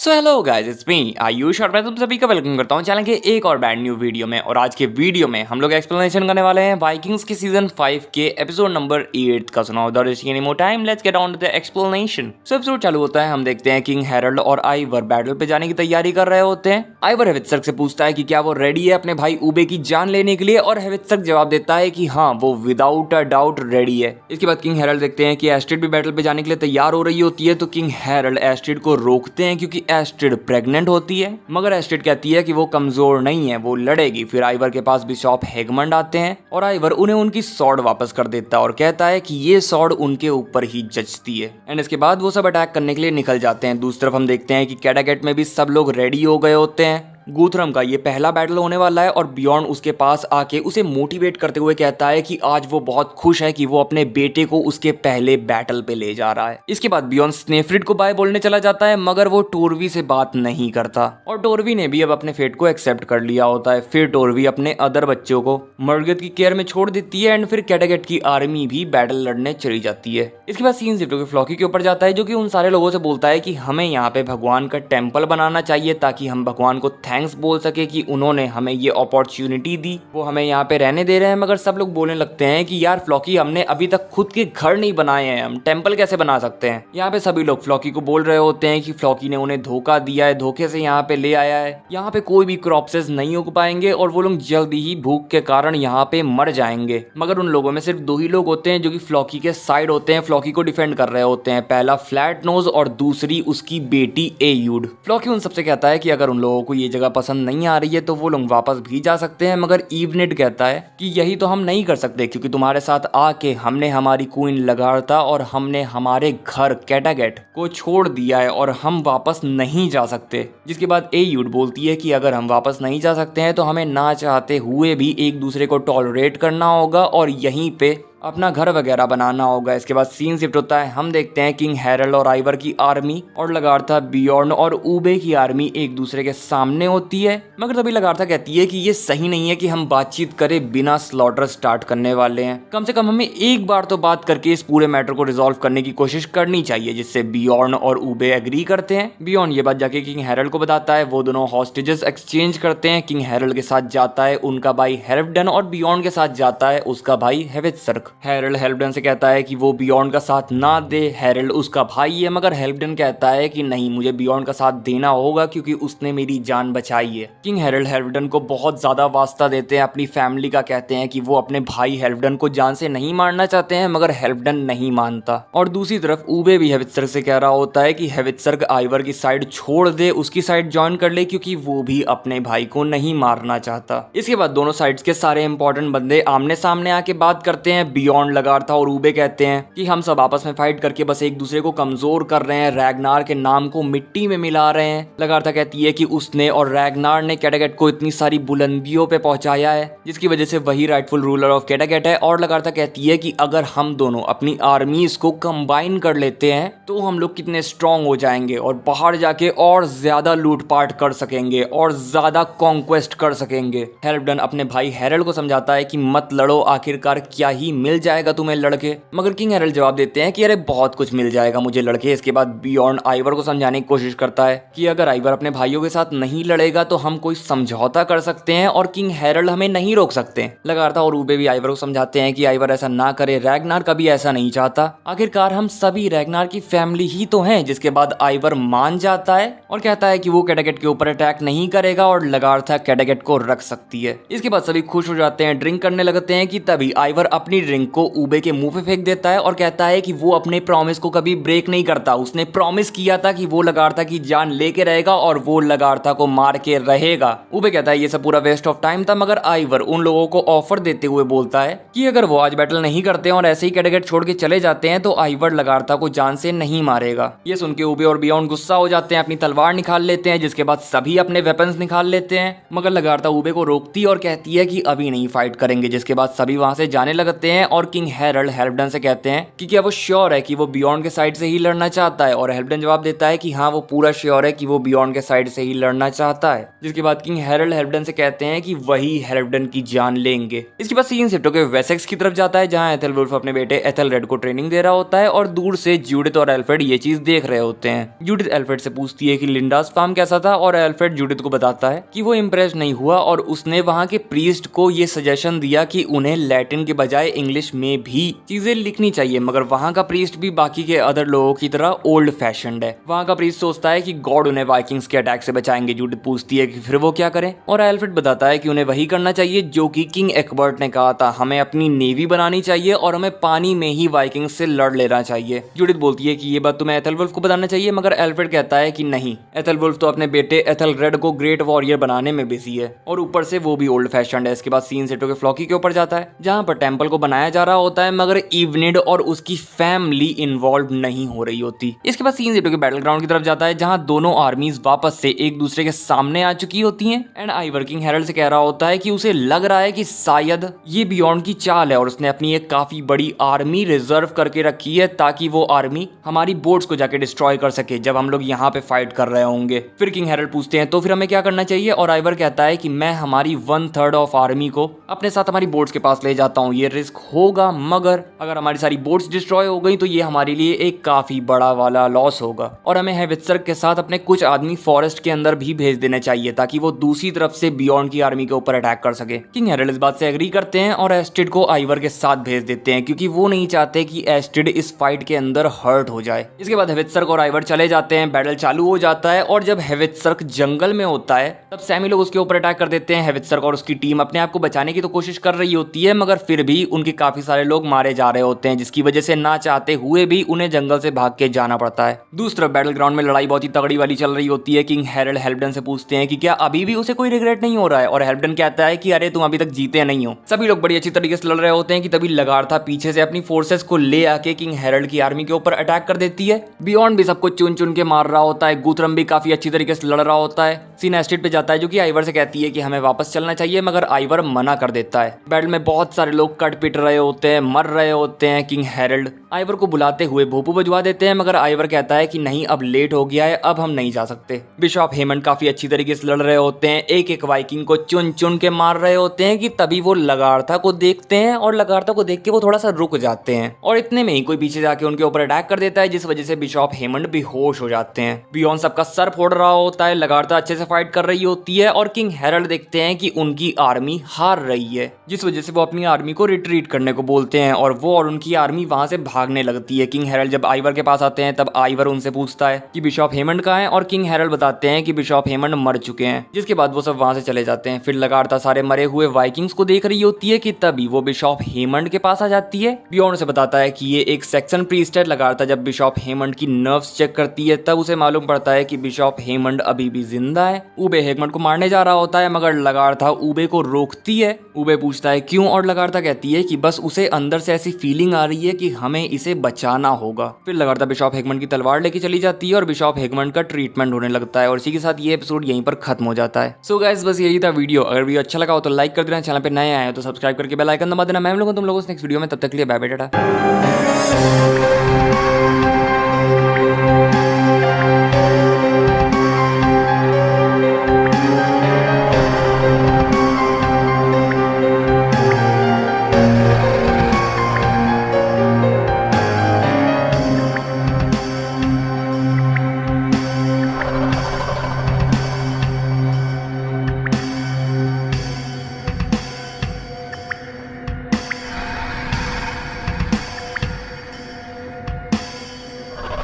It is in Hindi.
So hello guys, it's me Ayush और मैं तुम सभी का वेलकम करता हूं चैनल के एक और ब्रांड न्यू वीडियो में। और आज के वीडियो में हम लोग एक्सप्लेनेशन करने वाले हैं वाइकिंग्स के सीजन 5 के एपिसोड नंबर 8 का। सुनाओ without wasting any more time, let's get on to the explanation. So episode चालू होता है, हम देखते हैं किंग हैरल्ड और आइवर बैटल पे जाने की तैयारी कर रहे होते हैं। आइवर हेवित्सर्क से पूछता है कि क्या वो रेडी है अपने भाई ऊबे की जान लेने के लिए, और हेवित्सर्क जवाब देता है कि हाँ, वो विदाउट अ डाउट रेडी है। इसके बाद किंग हैरल्ड देखते हैं कि एस्ट्रिड भी बैटल पे जाने के लिए तैयार हो रही होती है, तो किंग हैरल्ड एस्ट्रिड को रोकते हैं क्योंकि एस्ट्रिड प्रेग्नेंट होती है। मगर एस्ट्रिड कहती है कि वो कमजोर नहीं है, वो लड़ेगी। फिर आइवर के पास बिशॉप हेगमंड आते हैं और आइवर उन्हें उनकी सॉर्ड वापस कर देता है और कहता है कि ये सॉर्ड उनके ऊपर ही जचती है। एंड इसके बाद वो सब अटैक करने के लिए निकल जाते हैं। दूसरी तरफ हम देखते हैं कि कैडागेट में भी सब लोग रेडी हो गए होते हैं। गुथरम का ये पहला बैटल होने वाला है और बियॉन्ड उसके पास आके उसे मोटिवेट करते हुए कहता है कि आज वो बहुत खुश है कि वो अपने बेटे को उसके पहले बैटल पे ले जा रहा है। इसके बाद बियॉन्ड स्नेफ्रिड को बाय बोलने चला जाता है, मगर वो टोरवी से बात नहीं करता और टोरवी ने भी अब अपने फेट को एक्सेप्ट कर लिया होता है। फिर टोरवी अपने अदर बच्चों को मर्गत की केयर में छोड़ देती है एंड फिर कैडागेट की आर्मी भी बैटल लड़ने चली जाती है। इसके बाद सीन शिफ्ट होकर फ्लॉकी के ऊपर जाता है, जो कि उन सारे लोगों से बोलता है कि हमें यहाँ पे भगवान का टेम्पल बनाना चाहिए ताकि हम भगवान को थैंक्स बोल सके कि उन्होंने हमें ये अपॉर्चुनिटी दी, वो हमें यहाँ पे रहने दे रहे हैं। मगर सब लोग बोलने लगते हैं कि यार फ्लॉकी, हमने अभी तक खुद के घर नहीं बनाए हैं, हम टेम्पल कैसे बना सकते हैं। यहाँ पे सभी लोग फ्लॉकी को बोल रहे होते हैं कि फ्लॉकी ने उन्हें धोखा दिया है, धोखे से यहाँ पे ले आया है, यहाँ पे कोई भी क्रॉप्सेस नहीं उग पाएंगे और वो लोग जल्दी ही भूख के कारण यहाँ पे मर जाएंगे। मगर उन लोगों में सिर्फ दो ही लोग होते हैं जो कि फ्लॉकी के साइड होते हैं, फ्लॉकी को डिफेंड कर रहे होते हैं। पहला फ्लैट नोज और दूसरी उसकी बेटी एयूड। फ्लॉकी उन सबसे कहता है कि अगर उन लोगों को ये जगह पसंद नहीं आ रही है तो वो लोग वापस भी जा सकते हैं। मगर ईवनेट कहता है कि यही तो हम नहीं कर सकते क्योंकि तुम्हारे साथ आके हमने हमारी क्वीन लगारता और हमने हमारे घर कैडागेट को छोड़ दिया है और हम वापस नहीं जा सकते। जिसके बाद एयूड बोलती है कि अगर हम वापस नहीं जा सकते हैं तो हमें ना चाहते हुए भी एक दूसरे को टॉलरेट करना होगा और यहीं पे अपना घर वगैरह बनाना होगा। इसके बाद सीन शिफ्ट होता है, हम देखते हैं किंग हैरल्ड और आइवर की आर्मी और लगारथा, बियॉन्ड और ऊबे की आर्मी एक दूसरे के सामने होती है। मगर तभी लगारथा कहती है कि ये सही नहीं है कि हम बातचीत करें बिना स्लॉटर स्टार्ट करने वाले हैं। कम से कम हमें एक बार तो बात करके इस पूरे मैटर को रिजॉल्व करने की कोशिश करनी चाहिए, जिससे बियॉन्ड और ऊबे एग्री करते हैं। बियॉन्ड ये बात जाके किंग हैरल्ड को बताता है, वो दोनों हॉस्टेजेस एक्सचेंज करते हैं। किंग हैरल्ड के साथ जाता है उनका भाई हेल्फडन और बियॉन्ड के साथ जाता है उसका भाई हेवित्सर्क। हैरल्ड हेल्फडन से कहता है कि वो बियॉन्ड का साथ ना दे, हैरल्ड उसका भाई है। मगर हेल्फडन कहता है कि नहीं, मुझे बियॉन्ड का साथ देना होगा क्योंकि उसने मेरी जान बचाई है। किंग हैरल्ड हेल्फडन को बहुत ज्यादा वास्ता देते हैं अपनी फैमिली का, कहते हैं कि वो अपने भाई हेल्फडन को जान से नहीं मारना चाहते हैं, मगर हेल्फडन नहीं मानता। और दूसरी तरफ ऊबे भी हेवित्सर्क से कह रहा होता है कि हेवित्सर्क आइवर की साइड छोड़ दे, उसकी साइड ज्वाइन कर ले क्योंकि वो भी अपने भाई को नहीं मारना चाहता। इसके बाद दोनों साइड्स के सारे इंपॉर्टेंट बंदे आमने सामने आके बात करते हैं। बियॉन्ड लगारथा और ऊबे कहते हैं कि हम सब आपस में फाइट करके बस एक दूसरे को कमजोर कर रहे हैं, रैगनार के नाम को मिट्टी में मिला रहे हैं। लगारथा कहती है कि उसने और रैगनार ने कैडागेट को इतनी सारी बुलंदियों पे पहुंचाया है जिसकी वजह से वही राइटफुल रूलर ऑफ कैडागेट है। और लगारथा कहती है कि अगर हम दोनों अपनी आर्मीज को कंबाइन कर लेते हैं तो हम लोग कितने स्ट्रांग हो जाएंगे और बाहर जाके और ज्यादा लूटपाट कर सकेंगे और ज्यादा कॉन्क्वेस्ट कर सकेंगे। हेल्फडन अपने भाई हैरल्ड को समझाता है कि मत लड़ो, आखिरकार क्या ही मिल जाएगा तुम्हें लड़के। मगर किंग हैरल्ड जवाब देते हैं कि अरे बहुत कुछ मिल जाएगा मुझे लड़के। इसके बाद बियॉन्ड आइवर को समझाने की कोशिश करता है कि अगर आइवर अपने भाइयों के साथ नहीं लड़ेगा तो हम कोई समझौता कर सकते हैं और किंग हैरल्ड हमें नहीं रोक सकते। लगारथा और ऊबे भी आइवर को समझाते हैं कि आइवर ऐसा ना करे, रैगनार कभी ऐसा नहीं चाहता, आखिरकार हम सभी रैगनार की फैमिली ही तो हैं। जिसके बाद आइवर मान जाता है और कहता है कि वो कैडागेट के ऊपर अटैक नहीं करेगा और लगारथा कैडागेट को रख सकती है। इसके बाद सभी खुश हो जाते हैं, ड्रिंक करने लगते हैं कि तभी आइवर अपनी ड्रिंक को ऊबे के मुंह पे फेंक देता है और कहता है कि वो अपने प्रॉमिस को कभी ब्रेक नहीं करता। उसने प्रॉमिस किया था कि वो लगारथा की जान लेके रहेगा और वो लगारथा को मार के रहेगा। ऊबे कहता है ये सब पूरा वेस्ट ऑफ टाइम था। मगर आइवर उन लोगों को ऑफर देते हुए बोलता है कि अगर वो आज बैटल नहीं करते और ऐसे ही कैडागेट छोड़ के चले जाते हैं तो आइवर लगारथा को जान से नहीं मारेगा। ये सुन के ऊबे और बियॉन्ड गुस्सा हो जाते हैं, अपनी तलवार निकाल लेते हैं। जिसके बाद सभी अपने वेपन्स निकाल लेते हैं। मगर लगारथा ऊबे को रोकती और कहती है कि अभी नहीं फाइट करेंगे। जिसके बाद सभी वहां से जाने लगते हैं और किंग हेरल्ड हेल्पडन से कहते हैं कि क्या वो श्योर है कि वो बियॉन्ड के साइड से ही लड़ना चाहता है, और हेल्पडन जवाब देता है कि हाँ वो पूरा श्योर है कि वो बियॉन्ड के साइड से ही लड़ना चाहता है। जिसके बाद किंग हेरल्ड हेल्पडन से कहते हैं कि वही हेल्पडन की जान लेंगे। इसके बाद सीन शिफ्ट होकर वेसेक्स की तरफ जाता है, जहां एथेलवुल्फ अपने बेटे एथेलरेड को ट्रेनिंग दे रहा होता है और दूर से जूडिथ और एल्फ्रेड ये चीज देख रहे होते हैं। जूडिथ एल्फ्रेड से पूछती है कि लिंडास फार्म कैसा था, और एल्फ्रेड जूडिथ को बताता है कि वो इंप्रेस नहीं हुआ और उसने वहां के प्रीस्ट को ये सजेशन दिया कि उन्हें लैटिन के बजाय इंग्लिश में भी चीजें लिखनी चाहिए, मगर वहां का प्रीस्ट भी बाकी के अदर लोगों की तरह ओल्ड फैशन्ड है। वहां का प्रीस्ट सोचता है कि गॉड उन्हें वाइकिंग्स के अटैक से बचाएंगे। जूडिथ पूछती है कि फिर वो क्या करें, और एल्फ्रेड बताता है कि उन्हें वही करना चाहिए जो कि किंग एक्बर्ट ने कहा था, हमें अपनी नेवी बनानी चाहिए और हमें पानी में ही वाइकिंग्स से लड़ लेना चाहिए। जूडिथ बोलती है कि ये बात तुम्हें एथेलवुल्फ को बताना चाहिए, मगर एल्फ्रेड कहता है कि नहीं, एथेलवुल्फ तो अपने बेटे एथेलरेड को ग्रेट वॉरियर बनाने में बिजी है और ऊपर से वो भी ओल्ड फैशन्ड है। इसके बाद सीन सेट होकर फ्लॉकी के ऊपर जाता है, जहां पर टेंपल को बनाया जा रहा होता है, मगर इवनिड और उसकी फैमिली इन्वॉल्व नहीं हो रही होती। इसके बाद सीन सेट होकर बैटल ग्राउंड की तरफ जाता है, जहां दोनों आर्मीज वापस से एक दूसरे के सामने आ चुकी होती हैं। एंड आइवर किंग हेरल्ड से कह रहा होता है कि उसे लग रहा है कि शायद ये बियॉन्ड की चाल है और उसने अपनी एक काफी बड़ी आर्मी रिजर्व करके रखी है ताकि वो आर्मी हमारी बोट्स को जाके डिस्ट्रॉय कर सके जब हम लोग यहाँ पे फाइट कर रहे होंगे। फिर किंग हेरल्ड पूछते हैं तो फिर हमें क्या करना चाहिए, और आइवर कहता है कि मैं हमारी 1/3 ऑफ आर्मी को अपने साथ हमारी बोट्स के पास ले जाता हूँ। ये रिस्क होगा, मगर अगर हमारी सारी बोट्स डिस्ट्रॉय हो गई तो ये हमारे लिए एक काफी बड़ा वाला लॉस होगा, और हमें हेवित्सर के साथ अपने कुछ आदमी फॉरेस्ट के अंदर भी भेज देने चाहिए ताकि वो दूसरी तरफ से बियॉन्ड की आर्मी के ऊपर अटैक कर सके। किंग हेरल्ड इस बात से एग्री करते हैं और एस्ट्रिड को आइवर के साथ भेज देते हैं, क्योंकि वो नहीं चाहते कि एस्ट्रिड इस फाइट के अंदर हर्ट हो जाए। इसके बाद हेवित्सर्क और आइवर चले जाते हैं, बैटल चालू हो जाता है, और जब हेवित्सर्क जंगल में होता है तब सैमी लोग उसके ऊपर अटैक कर देते हैं। हेवित्सर्क और उसकी टीम अपने आप को बचाने की तो कोशिश कर रही होती है, मगर फिर भी उनके काफी सारे लोग मारे जा रहे होते हैं, जिसकी वजह से ना चाहते हुए भी उन्हें जंगल से भाग के जाना पड़ता है। दूसरी तरफ बैटल ग्राउंड में लड़ाई बहुत ही तगड़ी वाली चल रही होती है। किंग हेरल्ड हेल्पडन से पूछते हैं कि क्या अभी भी उसे कोई रिग्रेट नहीं हो रहा है, और हेल्पडन कहता है कि अरे तुम अभी तक जीते नहीं हो। सभी लोग बड़ी अच्छी तरीके से लड़ रहे होते हैं कि तभी लगारथा पीछे से अपनी फोर्सेस को ले आके किंग हेरल्ड की आर्मी के ऊपर अटैक कर देती है। बियॉन्ड भी सबको चुन चुन के मार रहा होता है, गुथरम भी काफी अच्छी तरीके से लड़ रहा होता है। सीन एस्ट्रिड पे जाता है जो कि आइवर से कहती है कि हमें वापस चलना चाहिए, मगर आइवर मना कर देता है। बैटल में बहुत सारे लोग कट पिट रहे होते हैं, मर रहे होते हैं। किंग हेरल्ड आइवर को बुलाते हुए भोपू बजवा देते हैं, मगर आइवर कहता है कि नहीं, अब लेट हो गया है, अब हम नहीं जा सकते। बिशॉप हेमंड काफी अच्छी तरीके से लड़ रहे होते हैं, एक एक वाइकिंग को चुन चुन के मार रहे होते हैं कि तभी वो लगारथा को देखते हैं, और लगारथा को देख के वो थोड़ा सा रुक जाते हैं, और इतने में ही कोई पीछे जाके उनके ऊपर अटैक कर देता है, जिस वजह से बिशॉप हेमंड बेहोश हो जाते हैं। बियॉन्ड सबका सर फोड़ रहा होता है, लगारथा अच्छे से फाइट कर रही होती है, और किंग हेरल्ड देखते हैं कि उनकी आर्मी हार रही है, जिस वजह से वो अपनी आर्मी को रिट्रीट करने को बोलते हैं, और वो और उनकी आर्मी वहां से भागने लगती है। किंग हेरल्ड जब आइवर के पास आते हैं तब आइवर उनसे पूछता है कि बिशॉप हेमंड कहाँ है, और किंग हेरल्ड बताते हैं कि बिशॉप हेमंड मर चुके हैं, जिसके बाद वो सब वहां से चले जाते हैं। फिर लगारथा सारे मरे हुए वाइकिंग्स को देख रही होती है कि तभी वो बिशॉप हेमंड के पास आ जाती है। बियॉन्ड से बताता है कि ये एक सेक्शन प्रीस्ट है। लगारथा जब बिशॉप हेमंड की नर्व्स चेक करती है तब उसे मालूम पड़ता है कि बिशॉप हेमंड अभी भी जिंदा है। ऊबे हेमंड को मारने जा रहा होता है, मगर लगारथा ऊबे को रोकती है। ऊबे पूछता है क्यों, और लगारथा कहती है कि बस उसे अंदर से ऐसी फीलिंग आ रही है कि हमें इसे बचाना होगा। फिर लगारथा बिशॉप हेमंड की तलवार लेके चली जाती है और बिशॉप हेमंड का ट्रीटमेंट होने लगता है, और इसी के साथ ये एपिसोड यहीं पर खत्म हो जाता है। सो गाइस, बस यही था वीडियो। अगर वीडियो अच्छा लगा हो तो लाइक कर देना, चैनल पे नए आए हो तो सब्सक्राइब करके बेल आइकन दबा देना। मैं लोगों तुम लोगों से नेक्स्ट वीडियो में, तब तक के लिए बाय बाय टाटा।